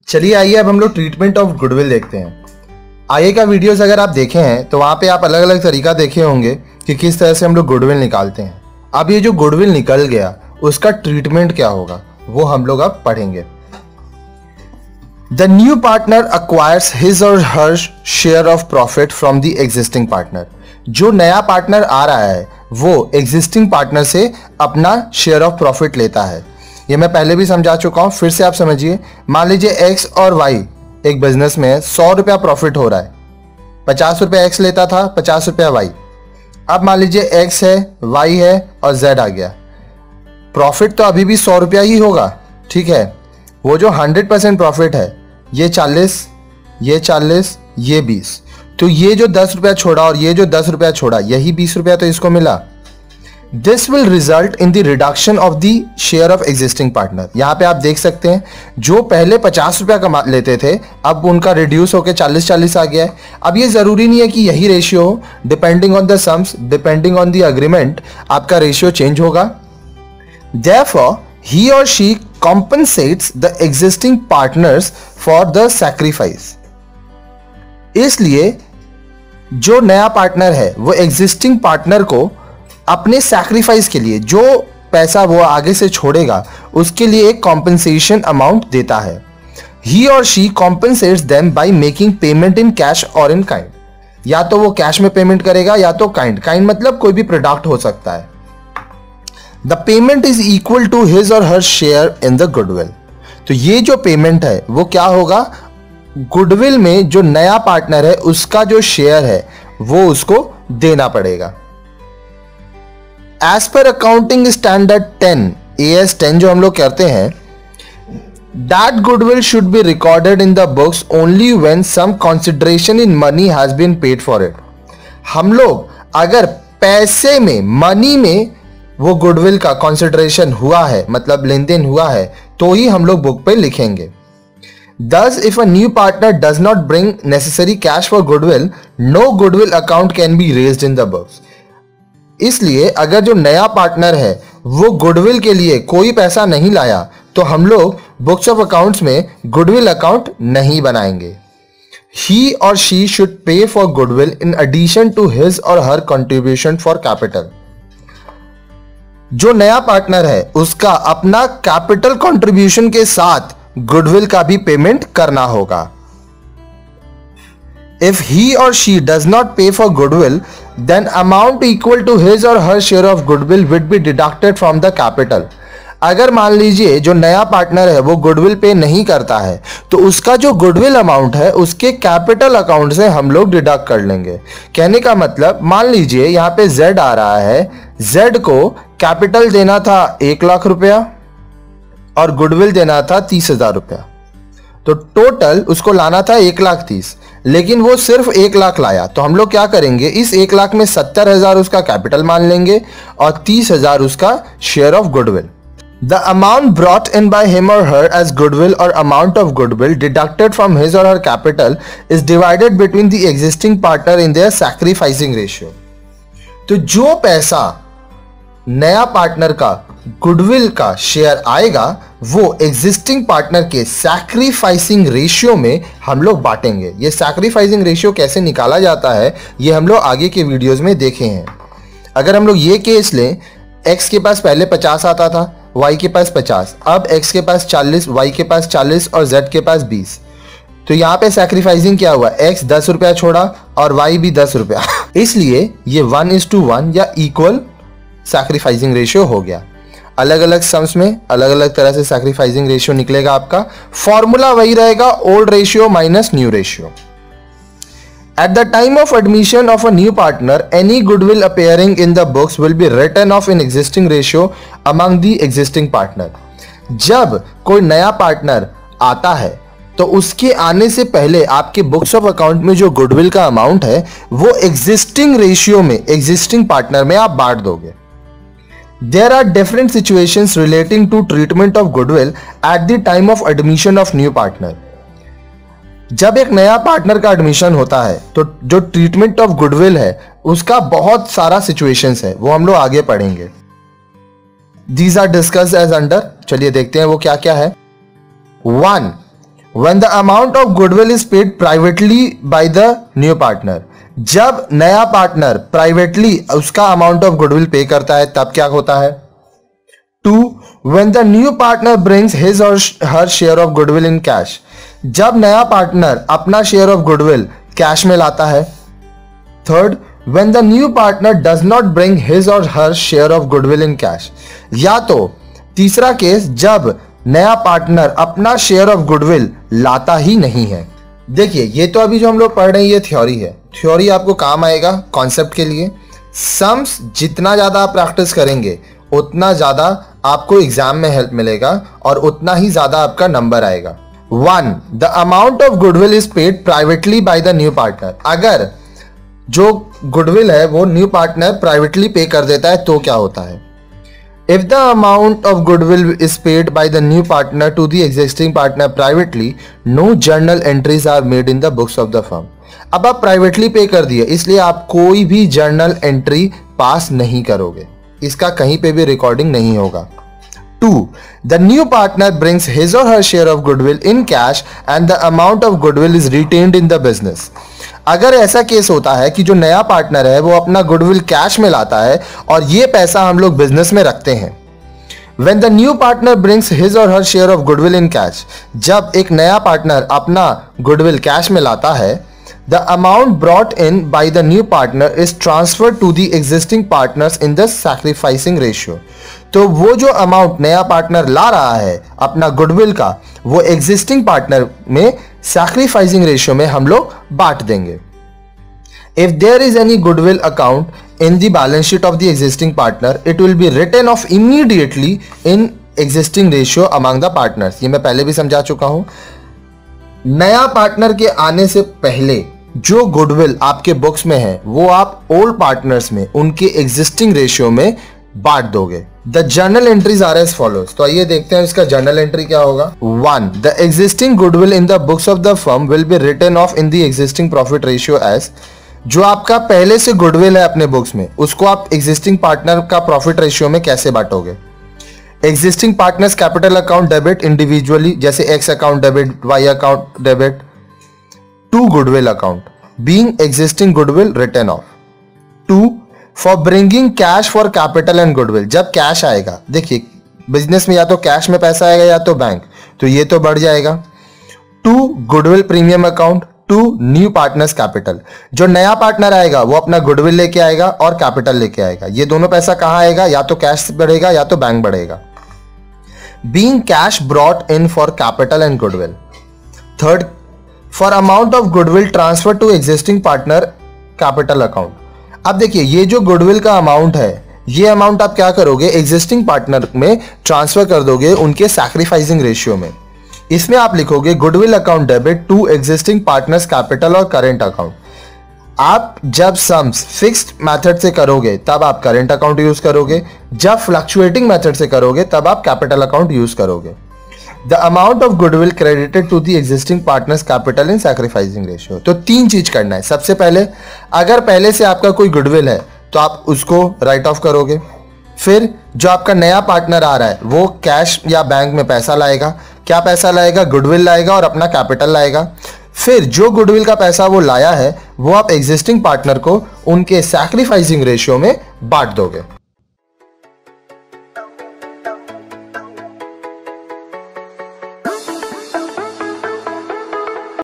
चलिए आइए अब हम लोग ट्रीटमेंट ऑफ गुडविल देखते हैं। आगे का वीडियोस अगर आप देखे हैं तो वहाँ पे आप अलग अलग तरीका देखे होंगे कि किस तरह से हम लोग गुडविल निकालते हैं। अब ये जो गुडविल निकल गया उसका ट्रीटमेंट क्या होगा वो हम लोग अब पढ़ेंगे। The new partner acquires his or her share of profit from the existing partner. जो नया पार्टनर आ रहा है वो एग्जिस्टिंग पार्टनर से अपना शेयर ऑफ प्रॉफिट लेता है। ये मैं पहले भी समझा चुका हूं, फिर से आप समझिए। मान लीजिए एक्स और वाई एक बिजनेस में है, 100 रुपया प्रॉफिट हो रहा है, 50 रुपया एक्स लेता था, 50 रुपया वाई। अब मान लीजिए एक्स है, वाई है और जेड आ गया, प्रॉफिट तो अभी भी 100 रुपया ही होगा, ठीक है। वो जो 100% प्रॉफिट है ये 40, ये 40, ये 20, तो ये जो 10 रुपया छोड़ा और ये जो 10 रुपया छोड़ा, यही 20 रुपया तो इसको मिला। This will result in the reduction of the share of existing partner. यहां पे आप देख सकते हैं जो पहले 50 रुपया कमा लेते थे अब उनका रिड्यूस होकर 40-40 आ गया है। अब ये जरूरी नहीं है कि यही रेशियो हो, depending on the sums, depending on the agreement आपका रेशियो चेंज होगा। Therefore, he or she compensates the existing partners for the sacrifice. इसलिए जो नया पार्टनर है वो एग्जिस्टिंग पार्टनर को अपने सैक्रिफाइस के लिए जो पैसा वो आगे से छोड़ेगा उसके लिए एक कॉम्पेंसेशन अमाउंट देता है। He or she compensates them by making payment in cash or in kind. या तो वो कैश में पेमेंट करेगा या तो काइंड। काइंड मतलब कोई भी प्रोडक्ट हो सकता है। The payment is equal to his or her share in the goodwill. तो ये जो पेमेंट है वो क्या होगा, गुडविल में जो नया पार्टनर है उसका जो शेयर है वो उसको देना पड़ेगा। As per accounting standard 10 AS 10 जो हम लोग करते हैं, that goodwill should be recorded in the books only when some consideration in money has been paid for it. हम लोग अगर पैसे में, मनी में वो गुडविल का कंसिडरेशन हुआ है, मतलब लेन देन हुआ है, तो ही हम लोग बुक पे लिखेंगे। Thus, if a new partner does not bring necessary cash for goodwill, no goodwill account can be raised in the books. इसलिए अगर जो नया पार्टनर है वो गुडविल के लिए कोई पैसा नहीं लाया तो हम लोग बुक्स ऑफ अकाउंट्स में गुडविल अकाउंट नहीं बनाएंगे। He or she should pay for goodwill in addition to his or her contribution for capital. जो नया पार्टनर है उसका अपना कैपिटल कंट्रीब्यूशन के साथ गुडविल का भी पेमेंट करना होगा। If he or she does not pay for goodwill, then amount equal to his or her share of goodwill would be deducted from the capital. अगर मान लीजिए जो नया पार्टनर है वो गुडविल पे नहीं करता है तो उसका जो गुडविल अमाउंट है उसके कैपिटल अकाउंट से हम लोग डिडक्ट कर लेंगे। कहने का मतलब, मान लीजिए यहाँ पे Z आ रहा है, Z को कैपिटल देना था 1 लाख रुपया और गुडविल देना था 30,000 रुपया, तो टोटल उसको लाना था 1,30,000, लेकिन वो सिर्फ 1 लाख लाया। तो हम लोग क्या करेंगे, इस 1 लाख में 70,000 उसका कैपिटल मान लेंगे और 30,000 उसका share of goodwill. The amount brought in by him or her as goodwill or amount of goodwill deducted from his or her capital is divided between the existing partner in their sacrificing ratio. तो जो पैसा नया partner का goodwill का share आएगा वो existing partner के sacrificing ratio में हम लोग बांटेंगे। ये सैक्रिफाइसिंग रेशियो कैसे निकाला जाता है ये हम लोग आगे के वीडियोस में देखे हैं। अगर हम लोग ये केस लें, एक्स के पास पहले 50 आता था, वाई के पास 50, अब एक्स के पास 40, वाई के पास 40 और जेड के पास 20, तो यहाँ पे सैक्रिफाइसिंग क्या हुआ, एक्स 10 रुपया छोड़ा और वाई भी 10 रुपया इसलिए ये 1:1 या इक्वल सैक्रिफाइसिंग रेशियो हो गया। अलग अलग सम्स में अलग अलग तरह से सैक्रिफाइसिंग रेशियो निकलेगा आपका। फॉर्मूला वही रहेगा, old ratio minus new ratio. At the time of admission of a new partner, any goodwill appearing in the books will be written off in existing ratio among the existing partner. जब कोई नया partner आता है तो उसके आने से पहले आपके बुक्स ऑफ अकाउंट में जो गुडविल का अमाउंट है वो एग्जिस्टिंग रेशियो में, एग्जिस्टिंग पार्टनर में आप बांट दोगे। There are different situations relating to treatment of goodwill at the time of admission of new partner. जब एक नया पार्टनर का एडमिशन होता है तो जो ट्रीटमेंट ऑफ गुडविल है उसका बहुत सारा सिचुएशंस है, वो हम लोग आगे पढ़ेंगे। These are discussed as under. चलिए देखते हैं वो क्या क्या है। 1. When the amount of goodwill is paid privately bye the new partner, जब नया पार्टनर प्राइवेटली उसका अमाउंट ऑफ गुडविल पे करता है तब क्या होता है। 2. When the new partner brings his or her share of goodwill in cash, जब नया पार्टनर अपना शेयर ऑफ गुडविल कैश में लाता है। 3. When the new partner does not bring his or her share of goodwill in cash, या तो तीसरा case जब नया पार्टनर अपना शेयर ऑफ गुडविल लाता ही नहीं है। देखिए ये तो अभी जो हम लोग पढ़ रहे हैं ये थ्योरी है, थ्योरी आपको काम आएगा कॉन्सेप्ट के लिए। सम्स जितना ज्यादा आप प्रैक्टिस करेंगे उतना ज्यादा आपको एग्जाम में हेल्प मिलेगा और उतना ही ज्यादा आपका नंबर आएगा। 1. The amount of goodwill is paid privately bye the new partner, अगर जो गुडविल है वो न्यू पार्टनर प्राइवेटली पे कर देता है तो क्या होता है। If the amount of goodwill is paid by the new partner to the existing partner privately, no journal entries are made in the books of the firm. अब आप प्राइवेटली पे कर दिए इसलिए आप कोई भी जर्नल एंट्री पास नहीं करोगे, इसका कहीं पे भी रिकॉर्डिंग नहीं होगा। 2. The new partner brings his or her share of goodwill in cash and the amount of goodwill is retained in the business. अगर ऐसा केस होता है कि जो नया पार्टनर है वो अपना गुडविल कैश में लाता है और ये पैसा हम लोग बिजनेस में रखते हैं। When the new partner brings his or her share of goodwill in cash, जब एक नया पार्टनर अपना गुडविल कैश में लाता है, the amount brought in by the new partner is transferred to the existing partners in the sacrificing ratio. तो वो जो अमाउंट नया पार्टनर ला रहा है अपना गुडविल का वो एग्जिस्टिंग पार्टनर में सैक्रिफाइसिंग रेशियो में हम लोग बांट देंगे। If there is any goodwill account in the balance sheet of the existing partner, it will be written off immediately in existing ratio among the partners. ये मैं पहले भी समझा चुका हूं। नया पार्टनर के आने से पहले जो गुडविल आपके बुक्स में है वो आप ओल्ड पार्टनर्स में उनके एग्जिस्टिंग रेशियो में बांट दोगे। The journal entries are as follows, तो आइए देखते हैं इसका जर्नल एंट्री क्या होगा। 1. The existing goodwill in the books of the firm will be written off in the existing profit ratio as, जो आपका पहले से गुडविल है अपने बुक्स में उसको आप एग्जिस्टिंग पार्टनर का प्रॉफिट रेशियो में कैसे बांटोगे। Existing partners capital account debit individually, जैसे X account debit, Y account debit, to goodwill account being existing goodwill written off. 2. For bringing cash for capital and goodwill, जब cash आएगा, देखिए business में या तो कैश में पैसा आएगा या तो बैंक, तो ये तो बढ़ जाएगा। 2. Goodwill premium account, 2. New partners capital, जो नया पार्टनर आएगा वो अपना गुडविल लेके आएगा और कैपिटल लेके आएगा, ये दोनों पैसा कहां आएगा, या तो कैश बढ़ेगा या तो बैंक बढ़ेगा। Being cash brought in for capital and goodwill. 3. For amount of goodwill transferred to existing partner capital account. अब देखिए ये जो गुडविल का अमाउंट है ये अमाउंट आप क्या करोगे, एग्जिस्टिंग पार्टनर में ट्रांसफर कर दोगे उनके सैक्रिफाइसिंग रेशियो में। इसमें आप लिखोगे goodwill account debit to existing partners capital और करेंट अकाउंट। आप जब सम्स फिक्स्ड मेथड से करोगे तब आप करेंट अकाउंट यूज करोगे, जब फ्लक्चुएटिंग मेथड से करोगे तब आप कैपिटल अकाउंट यूज करोगे। The amount of goodwill credited to the existing partners capital in sacrificing ratio. तो 3 चीज करना है। सबसे पहले अगर पहले से आपका कोई गुडविल है तो आप उसको राइट ऑफ करोगे। फिर जो आपका नया पार्टनर आ रहा है वो कैश या बैंक में पैसा लाएगा। क्या पैसा लाएगा, गुडविल लाएगा और अपना कैपिटल लाएगा। फिर जो गुडविल का पैसा वो लाया है वो आप एग्जिस्टिंग पार्टनर को उनके सैक्रिफाइसिंग रेशियो में बांट दोगे।